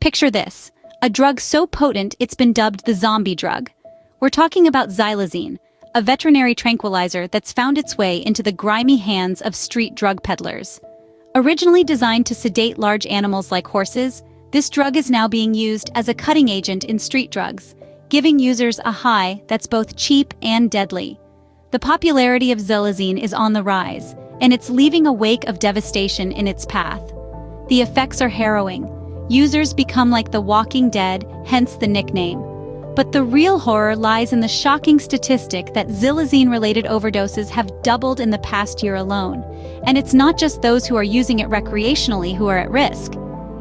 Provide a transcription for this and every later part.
Picture this, a drug so potent it's been dubbed the zombie drug. We're talking about xylazine, a veterinary tranquilizer that's found its way into the grimy hands of street drug peddlers. Originally designed to sedate large animals like horses, this drug is now being used as a cutting agent in street drugs, giving users a high that's both cheap and deadly. The popularity of xylazine is on the rise, and it's leaving a wake of devastation in its path. The effects are harrowing. Users become like the walking dead, hence the nickname. But the real horror lies in the shocking statistic that xylazine-related overdoses have doubled in the past year alone. And it's not just those who are using it recreationally who are at risk.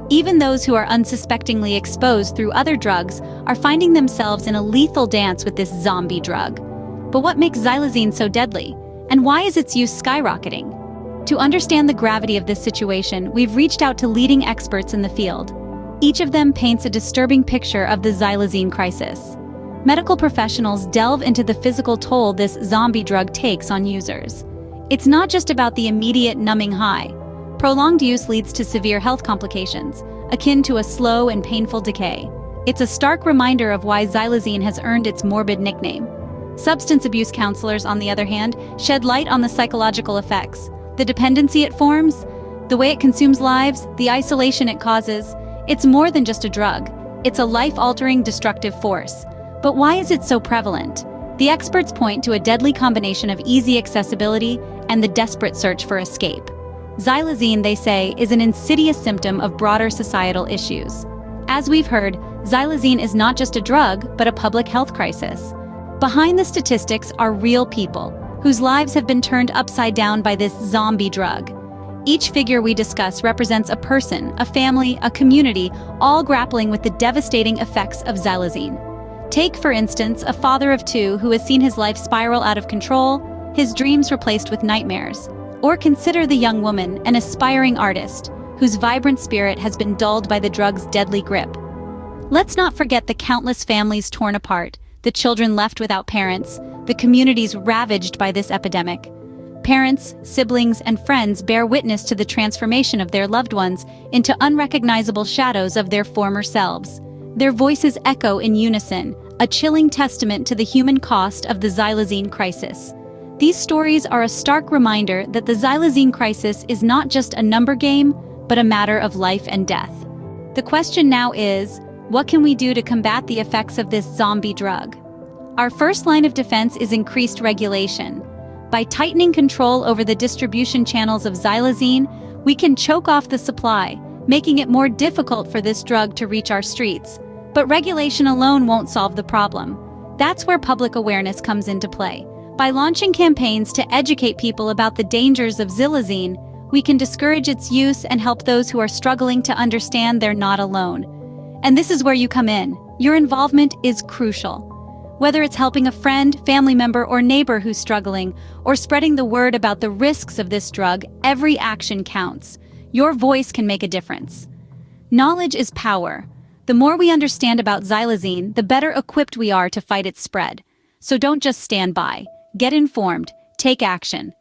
Even those who are unsuspectingly exposed through other drugs are finding themselves in a lethal dance with this zombie drug. But what makes xylazine so deadly? And why is its use skyrocketing? To understand the gravity of this situation, we've reached out to leading experts in the field. Each of them paints a disturbing picture of the xylazine crisis. Medical professionals delve into the physical toll this zombie drug takes on users. It's not just about the immediate numbing high. Prolonged use leads to severe health complications, akin to a slow and painful decay. It's a stark reminder of why xylazine has earned its morbid nickname. Substance abuse counselors, on the other hand, shed light on the psychological effects, the dependency it forms, the way it consumes lives, the isolation it causes. It's more than just a drug. It's a life-altering, destructive force. But why is it so prevalent? The experts point to a deadly combination of easy accessibility and the desperate search for escape. Xylazine, they say, is an insidious symptom of broader societal issues. As we've heard, xylazine is not just a drug, but a public health crisis. Behind the statistics are real people, whose lives have been turned upside down by this zombie drug. Each figure we discuss represents a person, a family, a community, all grappling with the devastating effects of xylazine. Take, for instance, a father of two who has seen his life spiral out of control, his dreams replaced with nightmares. Or consider the young woman, an aspiring artist, whose vibrant spirit has been dulled by the drug's deadly grip. Let's not forget the countless families torn apart, the children left without parents, the communities ravaged by this epidemic. Parents, siblings, and friends bear witness to the transformation of their loved ones into unrecognizable shadows of their former selves. Their voices echo in unison, a chilling testament to the human cost of the xylazine crisis. These stories are a stark reminder that the xylazine crisis is not just a number game, but a matter of life and death. The question now is, what can we do to combat the effects of this zombie drug? Our first line of defense is increased regulation. By tightening control over the distribution channels of xylazine, we can choke off the supply, making it more difficult for this drug to reach our streets. But regulation alone won't solve the problem. That's where public awareness comes into play. By launching campaigns to educate people about the dangers of xylazine, we can discourage its use and help those who are struggling to understand they're not alone. And this is where you come in. Your involvement is crucial. Whether it's helping a friend, family member, or neighbor who's struggling, or spreading the word about the risks of this drug, every action counts. Your voice can make a difference. Knowledge is power. The more we understand about xylazine, the better equipped we are to fight its spread. So don't just stand by. Get informed, take action,